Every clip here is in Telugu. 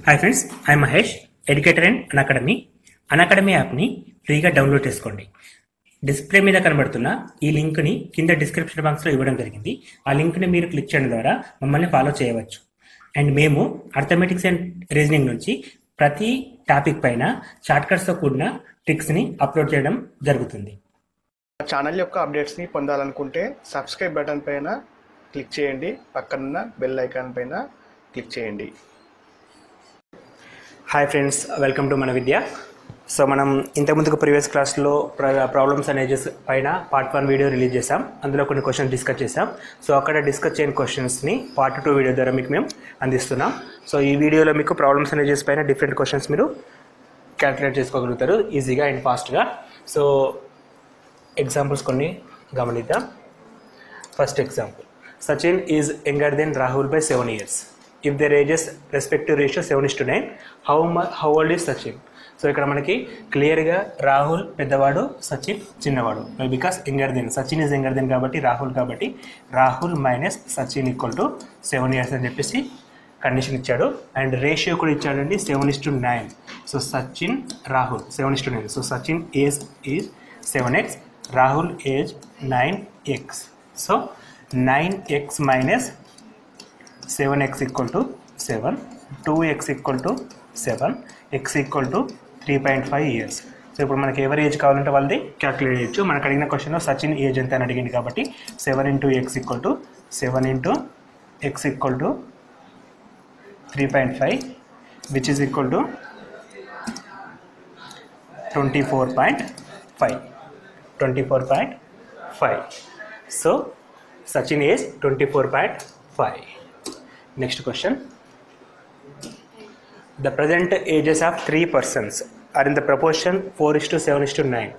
Hi friends, I Mahesh, educator and Unacademy యాప్ని ఫ్రీగా డౌన్లోడ్ చేసుకోండి. డిస్ప్లే మీద కనబడుతున్న ఈ లింక్ని కింద డిస్క్రిప్షన్ బాక్స్లో ఇవ్వడం జరిగింది. ఆ లింక్ని మీరు క్లిక్ చేయడం ద్వారా మమ్మల్ని ఫాలో చేయవచ్చు. అండ్ మేము అర్థమెటిక్స్ అండ్ రీజనింగ్ నుంచి ప్రతి టాపిక్ పైన షార్ట్కట్స్తో కూడిన ట్రిక్స్ని అప్లోడ్ చేయడం జరుగుతుంది. ఛానల్ యొక్క అప్డేట్స్ని పొందాలనుకుంటే సబ్స్క్రైబ్ బటన్ పైన క్లిక్ చేయండి, పక్కనున్న బెల్ ఐకాన్ పైన క్లిక్ చేయండి. హాయ్ ఫ్రెండ్స్, వెల్కమ్ టు మన విద్య. సో మనం ఇంతకుముందుకు ప్రీవియస్ క్లాస్లో ప్రాబ్లమ్స్ అండ్ ఏజెస్ పైన పార్ట్ 1 వీడియో రిలీజ్ చేసాం. అందులో కొన్ని క్వశ్చన్స్ డిస్కస్ చేసాం. సో అక్కడ డిస్కస్ చేయని క్వశ్చన్స్ని పార్ట్ 2 వీడియో ద్వారా మీకు మేము అందిస్తున్నాం. సో ఈ వీడియోలో మీకు ప్రాబ్లమ్స్ అండ్ ఏజెస్ పైన డిఫరెంట్ క్వశ్చన్స్ మీరు క్యాల్కులేట్ చేసుకోగలుగుతారు ఈజీగా అండ్ ఫాస్ట్గా. సో ఎగ్జాంపుల్స్ కొన్ని గమనిద్దాం. First example, Sachin is younger than Rahul by 7 years. If their ages respective ratio 7:9, how old is Sachin? So ఇక్కడ మనకి క్లియర్గా రాహుల్ పెద్దవాడు, సచిన్ చిన్నవాడు. Because younger than, Sachin is younger than కాబట్టి Rahul minus Sachin equal to 7 years అని చెప్పేసి కండిషన్ ఇచ్చాడు. అండ్ రేషియో కూడా ఇచ్చాడండి 7:9. So Sachin Rahul 7:9. So Sachin age is 7x, Rahul age 9x. So 9x minus 7x equal to 7, 2x equal to 7, x equal to 3.5 years. So ఇప్పుడు మనకి ఎవరి ఏజ్ కావాలంటే వాళ్ళది క్యాల్కులేట్ చేయొచ్చు. మనకు అడిగిన క్వశ్చన్లో సచిన్ ఏజ్ ఎంత అని అడిగింది కాబట్టి 7 into x equal to 7 into x equal to 3.5, which is equal to 24.5. So Sachin is 24.5. Next question. The present ages of 3 persons are in the proportion 4:7:9.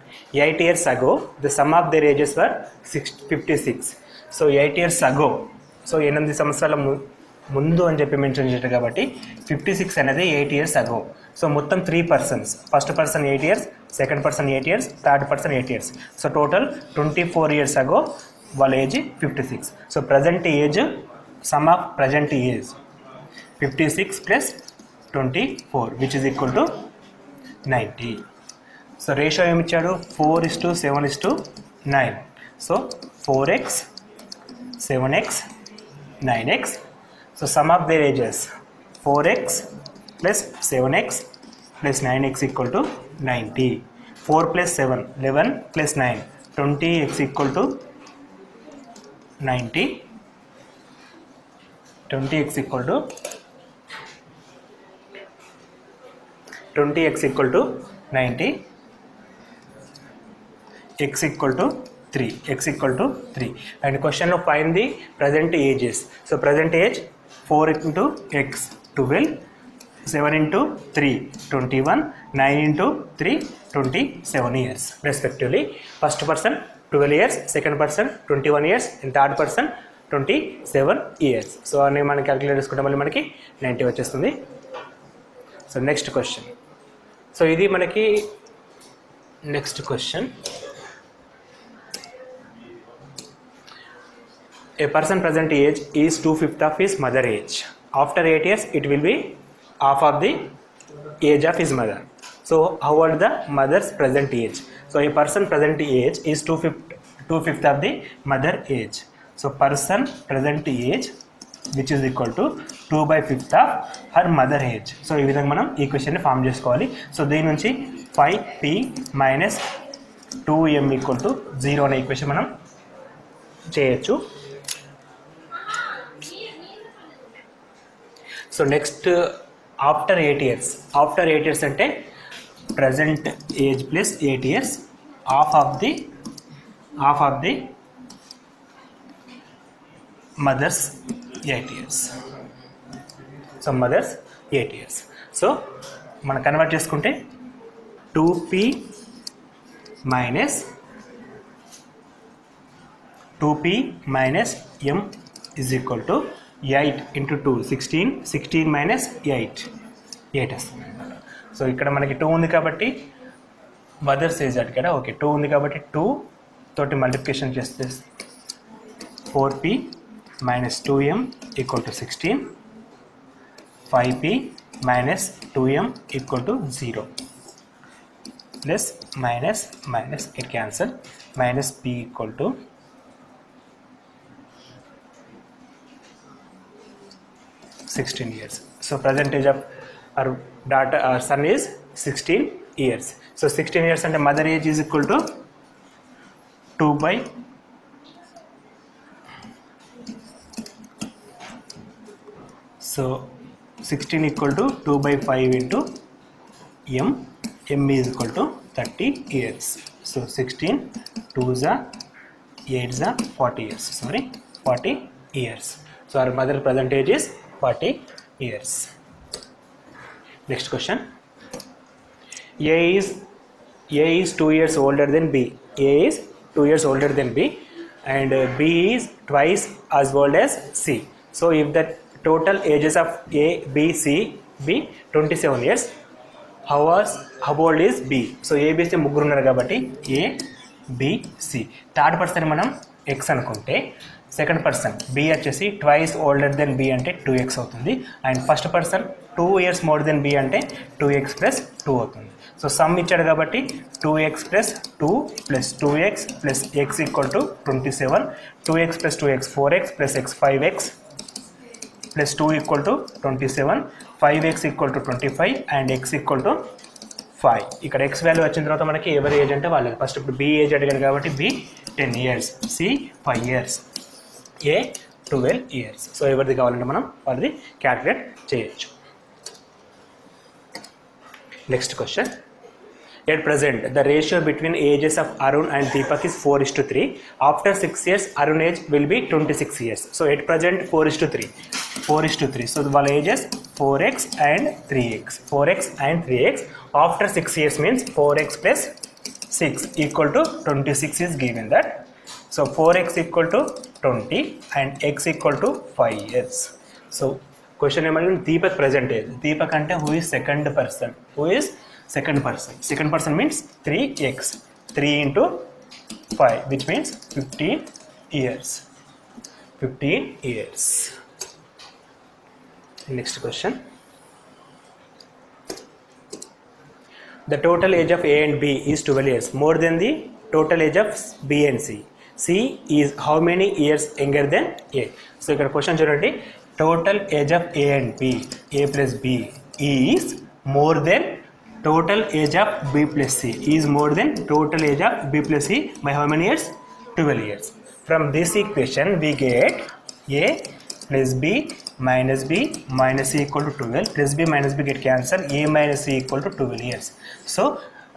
8 years ago, the sum of their ages were 56. So 8 years ago, so 8 సంవత్సరాల ముందు అని చెప్పి మెన్షన్ చేశారు కాబట్టి 56 అనేది 8 years ago. సో మొత్తం 3 persons, first person 8 years, second person 8 years, third person 8 years. So total 24 years ago వాళ్ళ age 56. So present age, sum of present age 56 plus 24, which is equal to 90. So ratio ఏమి ఇచ్చాడు 4:7:9. So 4x 7x 9x. So sum of their ages 4x plus 7x plus 9x equal to 90. 4 plus 7 11 plus 9 20x equal to 90. 20x equal to 90, x equal to 3, and question of find the present ages. So present age 4 into x 12, 7 into 3 21, 9 into 3 27 years respectively. First person 12 years, second person 21 years, and third person 27 years. So అని మనం క్యాలిక్యులేట్ చేసుకుంటే మళ్ళీ మనకి 90 వచ్చేస్తుంది. So next question. సో ఇది మనకి next question. A person present age is 2/5 of his mother age. After 8 years it will be half of the age of his mother. So how old the mother's present age? So a person present age is 2/5 of the mother age. So person present age which is equal to 2/5 of her mother age. So ఈ విధంగా మనం ఈ క్వశ్చన్ని ఫామ్ చేసుకోవాలి. సో దీని నుంచి 5p minus 2m equal to 0 అనే ఈక్వేషన్ మనం చేయొచ్చు. So next after 8 years. After 8 years అంటే present age plus 8 years, half of the mothers 8 years. So mothers 8 years. సో మనం కన్వర్ట్ చేసుకుంటే 2p minus m is equal to 8 into 2 16 minus 8 వస్తుంది. సో ఇక్కడ మనకి 2 ఉంది కాబట్టి మదర్స్ ఏజ్ అడిగాడు. ఓకే, 2 ఉంది కాబట్టి 2 తోటి మల్టిప్లికేషన్ చేస్తే 4p minus 2m equal to 16. 5p minus 2m equal to 0. Plus minus it cancel, minus p equal to 16 years. So present age of our son is 16 years. So 16 years and mother age is equal to 2 by so 16 equal to 2 by 5 into m is equal to 30 years. So 16 2s are 8s are 40 years, 40 years. So our mother present age is 40 years. Next question. A is 2 years older than B. A is 2 years older than B, and B is twice as old as C. So if the total ages of A, B, C be 27 years, how old is B? So A, B, C ముగ్గురు ఉన్నారు కాబట్టి A, B, C. Third person మనం X అనుకుంటే సెకండ్ పర్సన్ B వచ్చేసి ట్వైస్ ఓల్డర్ దెన్ B అంటే 2x అవుతుంది, and first person 2 years more than B అంటే 2x ప్లస్ 2 అవుతుంది. సో సమ్ ఇచ్చాడు కాబట్టి 2x plus 2 plus 2x plus x equal to 27, 2x plus 2x 4x plus x 5x plus 2 equal to 27, 5x equal to 25 and x equal to 5. ఇక్కడ x వాల్యూ వచ్చిన తర్వాత మనకి ఎవరి ఏజ్ అంటే వాళ్ళది. ఫస్ట్ ఇప్పుడు B ఏజ్ అడిగాడు కాబట్టి B 10 years, C 5 years, A 12 years. So ఎవరిది కావాలంటే మనం వాళ్ళది క్యాల్కులేట్ చేయొచ్చు. Next question. At present, the ratio between ages of Arun and Deepak is 4:3. After 6 years, Arun age will be 26 years. So at present 4:3. 4:3. So the ages 4x and 3x. 4x and 3x. After 6 years means 4x plus 6 equal to 26 is given that. So 4x equal to 20 and x equal to 5 years. So question ఏమంటే Deepak present age. Deepak అంటే who is second person? Who is second person? Second person means 3x. 3 into 5 which means 15 years. 15 years. Next question. The total age of A and B is 12 years more than the total age of B and C. C is how many years younger than A? So ఇక్కడ క్వశ్చన్ చూడండి. Total age of A and B, A plus B is more than total age of B plus C, is more than total age of B plus C by how many years? 12 years. From this equation we get A plus B minus C equal to 12, plus B minus B get cancelled, A minus C equal to 12 years. So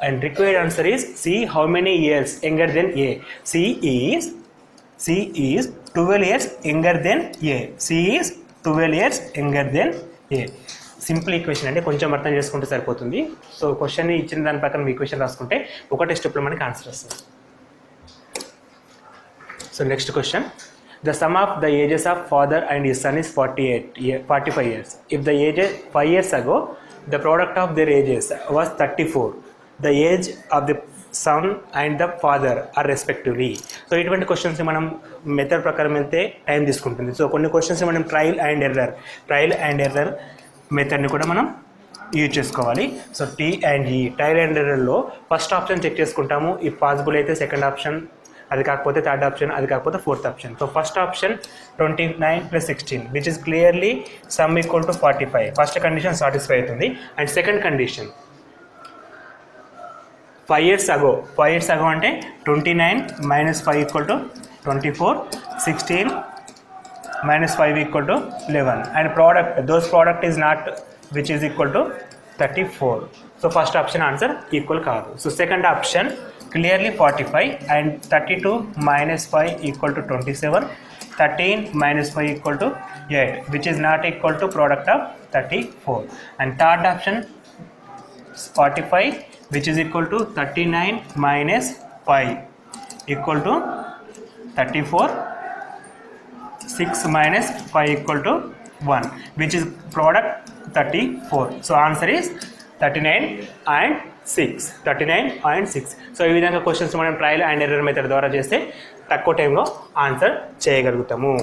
and required answer is C how many years younger than A? C is 12 years younger than A. C is 12 years younger than A. Simple equation అంటే కొంచెం అర్థం చేసుకుంటే సరిపోతుంది. సో క్వశ్చన్ ఇచ్చిన దాని ప్రకారం ఈక్వేషన్ రాసుకుంటే ఒకటే స్టెప్లో మనకి ఆన్సర్ వస్తుంది. So next question. The sum of the ages of father and his son is 45 years. If the age 5 years ago, the product of their ages was 34. The age of the son and the father are respectively. So ఇటువంటి క్వశ్చన్స్ మనం మెథడ్ ప్రకారం అయితే టైం తీసుకుంటుంది. సో కొన్ని క్వశ్చన్స్ మనం ట్రయల్ అండ్ ఎర్రర్ మెథడ్ని కూడా మనం యూజ్ చేసుకోవాలి. So T and E trial and ఎర్రర్లో ఫస్ట్ ఆప్షన్ చెక్ చేసుకుంటాము. ఇఫ్ పాసిబుల్ అయితే సెకండ్ ఆప్షన్, అది కాకపోతే థర్డ్ ఆప్షన్, అది కాకపోతే fourth option. So first option 29 plus 16 which is clearly sum equal to 45. First condition satisfy అవుతుంది. And second condition 5 years ago అంటే 29 minus 5 equal to 24, 16 minus 5 equal to 11, and those product is not which is equal to 34. So first option answer equal kaadu. So second option clearly 45 and 32 minus 5 equal to 27, 13 minus 5 equal to 8 which is not equal to product of 34, and third option 45 which is equal to 39 minus 5 equal to 34, 6 minus 5 equal to 1 which is product 34. So answer is 39 and 6. So ఈ విధంగా క్వశ్చన్స్ మనం ట్రయల్ అండ్ ఎర్రర్ మెథడ్ ద్వారా చేస్తే తక్కువ టైంలో ఆన్సర్ చేయగలుగుతాము.